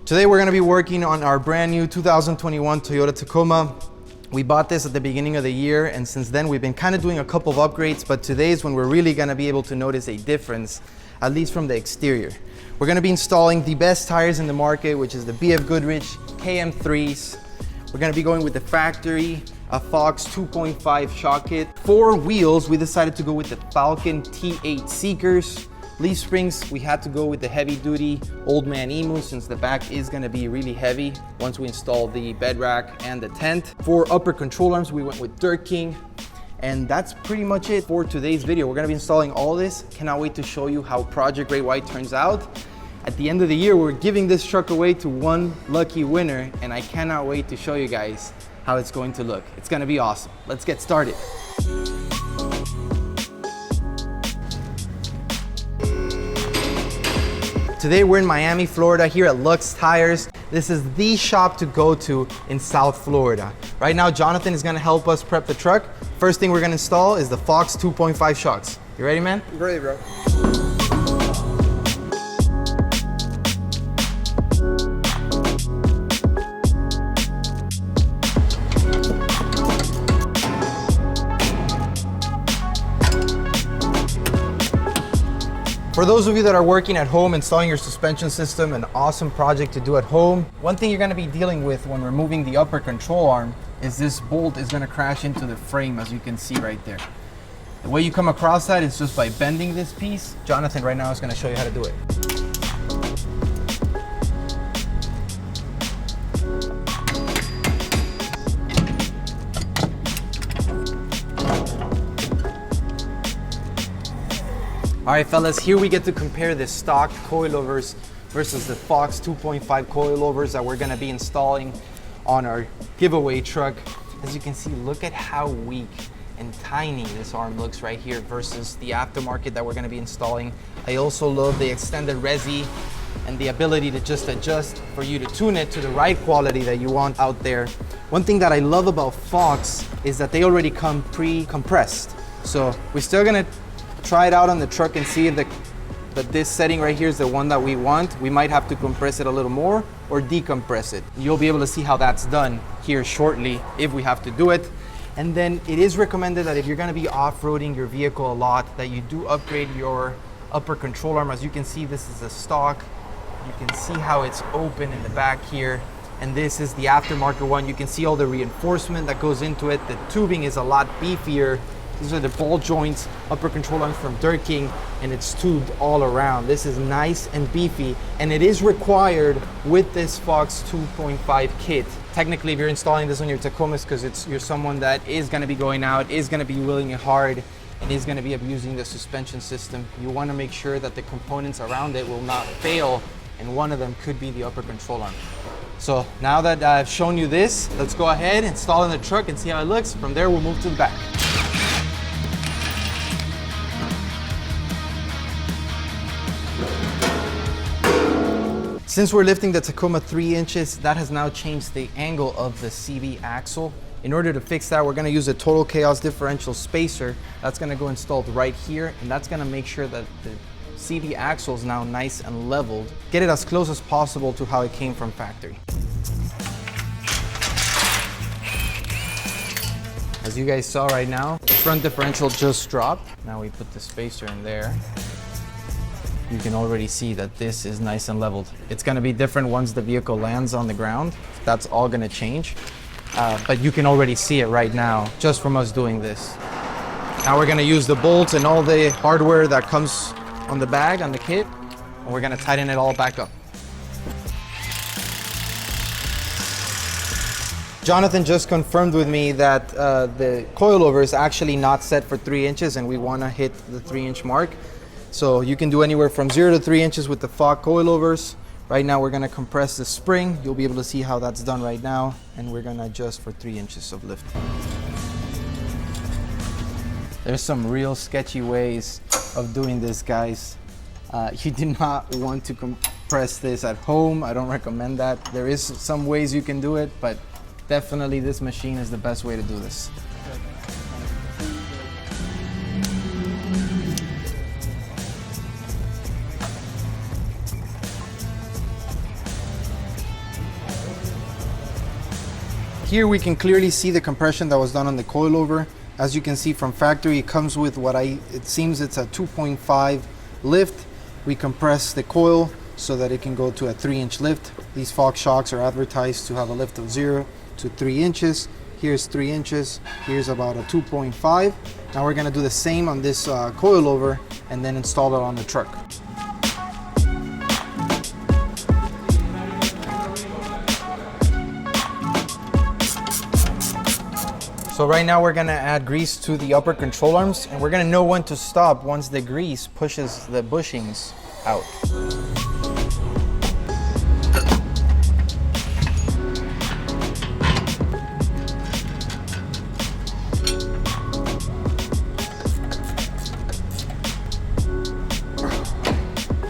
Today we're gonna be working on our brand new 2021 Toyota Tacoma. We bought this at the beginning of the year, and since then we've been kind of doing a couple of upgrades, but today is when we're really gonna be able to notice a difference, at least from the exterior. We're gonna be installing the best tires in the market, which is the BF Goodrich KM3s. We're gonna be going with the factory, a Fox 2.5 shock kit. For wheels, we decided to go with the Falcon T8 Seekers. Leaf springs, we had to go with the heavy duty Old Man Emu since the back is gonna be really heavy once we install the bed rack and the tent. For upper control arms, we went with Dirt King. And that's pretty much it for today's video. We're gonna be installing all this. Cannot wait to show you how Project Great White turns out. At the end of the year, we're giving this truck away to one lucky winner, and I cannot wait to show you guys how it's going to look. It's gonna be awesome. Let's get started. Today we're in Miami, Florida, here at Lux Tires. This is the shop to go to in South Florida. Right now, Jonathan is gonna help us prep the truck. First thing we're gonna install is the Fox 2.5 shocks. You ready, man? I'm ready, bro. For those of you that are working at home installing your suspension system, an awesome project to do at home. One thing you're gonna be dealing with when removing the upper control arm is this bolt is gonna crash into the frame, as you can see right there. The way you come across that is just by bending this piece. Jonathan right now is gonna show you how to do it. All right, fellas, here we get to compare the stock coilovers versus the Fox 2.5 coilovers that we're gonna be installing on our giveaway truck. As you can see, look at how weak and tiny this arm looks right here versus the aftermarket that we're gonna be installing. I also love the extended resi and the ability to just adjust for you to tune it to the right quality that you want out there. One thing that I love about Fox is that they already come pre-compressed. So we're still gonna try it out on the truck and see if this setting right here is the one that we want. We might have to compress it a little more or decompress it. You'll be able to see how that's done here shortly if we have to do it. And then it is recommended that if you're gonna be off-roading your vehicle a lot, that you do upgrade your upper control arm. As you can see, this is a stock. You can see how it's open in the back here. And this is the aftermarket one. You can see all the reinforcement that goes into it. The tubing is a lot beefier. These are the ball joints, upper control arms from Dirt King, and it's tubed all around. This is nice and beefy, and it is required with this Fox 2.5 kit. Technically, if you're installing this on your Tacomas, because you're someone that is gonna be going out, is gonna be wheeling it hard, and is gonna be abusing the suspension system, you wanna make sure that the components around it will not fail, and one of them could be the upper control arm. So now that I've shown you this, let's go ahead, install in the truck, and see how it looks. From there, we'll move to the back. Since we're lifting the Tacoma 3 inches, that has now changed the angle of the CV axle. In order to fix that, we're gonna use a Total Chaos differential spacer. That's gonna go installed right here, and that's gonna make sure that the CV axle is now nice and leveled. Get it as close as possible to how it came from factory. As you guys saw right now, the front differential just dropped. Now we put the spacer in there. You can already see that this is nice and leveled. It's gonna be different once the vehicle lands on the ground. That's all gonna change. But you can already see it right now, just from us doing this. Now we're gonna use the bolts and all the hardware that comes on the bag, on the kit, and we're gonna tighten it all back up. Jonathan just confirmed with me that the coilover is actually not set for 3 inches, and we wanna hit the 3-inch mark. So you can do anywhere from 0 to 3 inches with the Fox coilovers. Right now we're gonna compress the spring. You'll be able to see how that's done right now. And we're gonna adjust for 3 inches of lift. There's some real sketchy ways of doing this, guys. You do not want to compress this at home. I don't recommend that. There is some ways you can do it, but definitely this machine is the best way to do this. Here we can clearly see the compression that was done on the coilover. As you can see from factory, it comes with it seems it's a 2.5 lift. We compress the coil so that it can go to a 3-inch lift. These Fox shocks are advertised to have a lift of 0 to 3 inches. Here's 3 inches, here's about a 2.5. Now we're gonna do the same on this coilover and then install it on the truck. So right now we're gonna add grease to the upper control arms, and we're gonna know when to stop once the grease pushes the bushings out.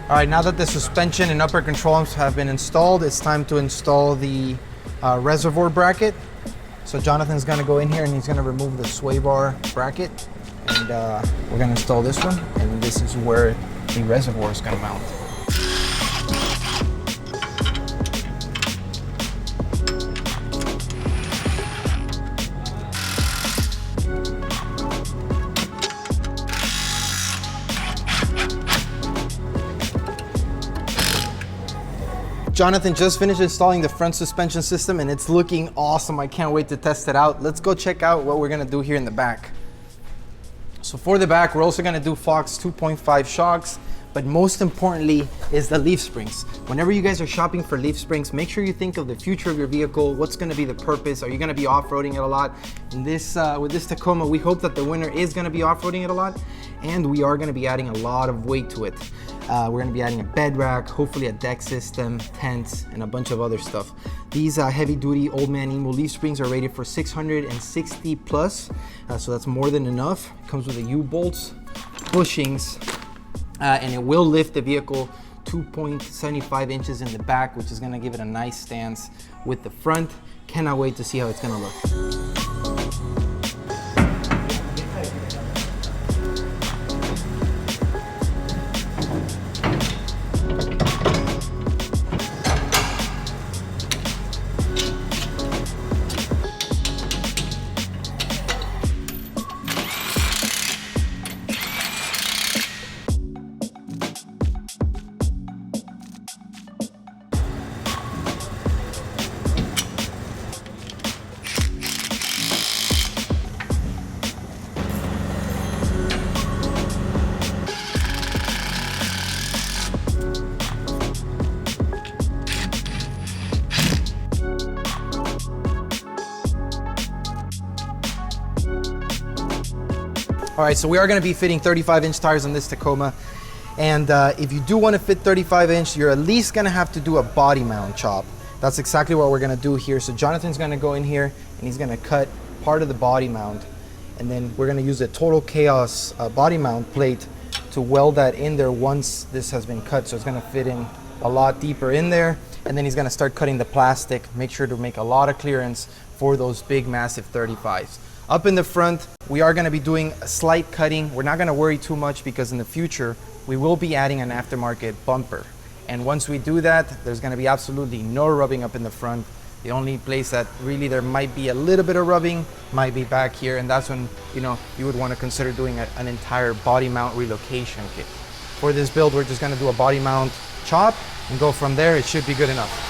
All right, now that the suspension and upper control arms have been installed, it's time to install the reservoir bracket. So Jonathan's gonna go in here and he's gonna remove the sway bar bracket, and we're gonna install this one, and this is where the reservoir is gonna mount. Jonathan just finished installing the front suspension system and it's looking awesome. I can't wait to test it out. Let's go check out what we're gonna do here in the back. So for the back, we're also gonna do Fox 2.5 shocks, but most importantly is the leaf springs. Whenever you guys are shopping for leaf springs, make sure you think of the future of your vehicle. What's gonna be the purpose? Are you gonna be off-roading it a lot? In this, with this Tacoma, we hope that the winner is gonna be off-roading it a lot, and we are gonna be adding a lot of weight to it. We're gonna be adding a bed rack, hopefully a deck system, tents, and a bunch of other stuff. These heavy-duty Old Man Emo leaf springs are rated for 660 plus, so that's more than enough. It comes with the U-bolts, bushings, and it will lift the vehicle 2.75 inches in the back, which is gonna give it a nice stance with the front. Cannot wait to see how it's gonna look. All right, so we are gonna be fitting 35-inch tires on this Tacoma. And if you do wanna fit 35-inch, you're at least gonna have to do a body mount chop. That's exactly what we're gonna do here. So Jonathan's gonna go in here and he's gonna cut part of the body mount. And then we're gonna use the Total Chaos body mount plate to weld that in there once this has been cut. So it's gonna fit in a lot deeper in there. And then he's gonna start cutting the plastic, make sure to make a lot of clearance for those big, massive 35s. Up in the front, we are gonna be doing a slight cutting. We're not gonna worry too much because in the future, we will be adding an aftermarket bumper. And once we do that, there's gonna be absolutely no rubbing up in the front. The only place that really there might be a little bit of rubbing might be back here, and that's when you would wanna consider doing an entire body mount relocation kit. For this build, we're just gonna do a body mount chop and go from there. It should be good enough.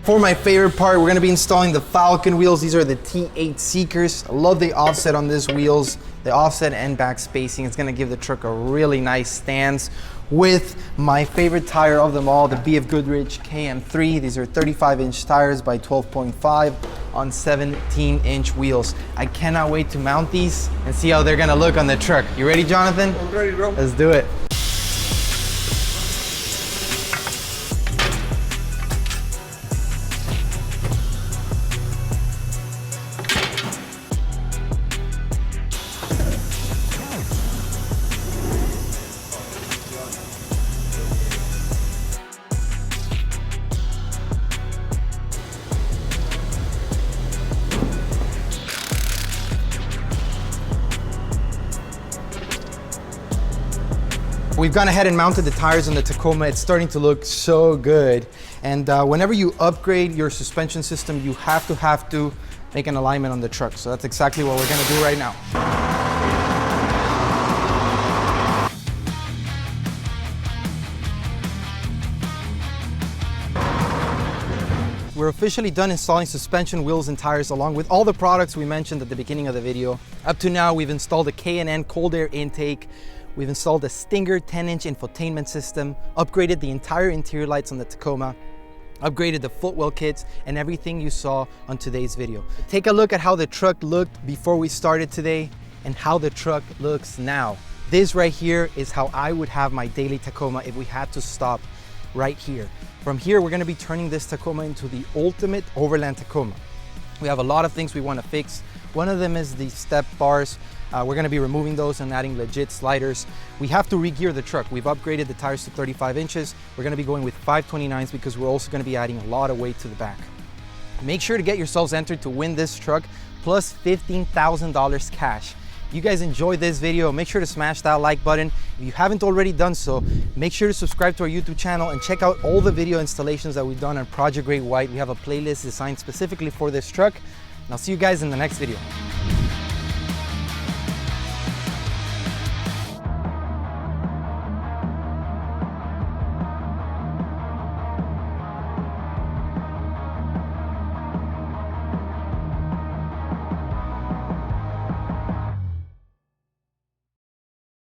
For my favorite part, we're gonna be installing the Falcon wheels. These are the T8 Seekers. I love the offset on these wheels, the offset and back spacing. It's gonna give the truck a really nice stance with my favorite tire of them all, the BF Goodrich KM3. These are 35-inch tires by 12.5 on 17-inch wheels. I cannot wait to mount these and see how they're gonna look on the truck. You ready, Jonathan? I'm ready, bro. Let's do it. We've gone ahead and mounted the tires on the Tacoma. It's starting to look so good. And whenever you upgrade your suspension system, you have to make an alignment on the truck. So that's exactly what we're gonna do right now. We're officially done installing suspension, wheels, and tires along with all the products we mentioned at the beginning of the video. Up to now, we've installed a K&N cold air intake. We've installed a Stinger 10-inch infotainment system, upgraded the entire interior lights on the Tacoma, upgraded the footwell kits, and everything you saw on today's video. Take a look at how the truck looked before we started today and how the truck looks now. This right here is how I would have my daily Tacoma if we had to stop right here. From here, we're gonna be turning this Tacoma into the ultimate overland Tacoma. We have a lot of things we wanna fix. One of them is the step bars. We're gonna be removing those and adding legit sliders. We have to re-gear the truck. We've upgraded the tires to 35 inches. We're gonna be going with 529s because we're also gonna be adding a lot of weight to the back. Make sure to get yourselves entered to win this truck plus $15,000 cash. You guys enjoyed this video, make sure to smash that like button. If you haven't already done so, make sure to subscribe to our YouTube channel and check out all the video installations that we've done on Project Great White. We have a playlist designed specifically for this truck. And I'll see you guys in the next video.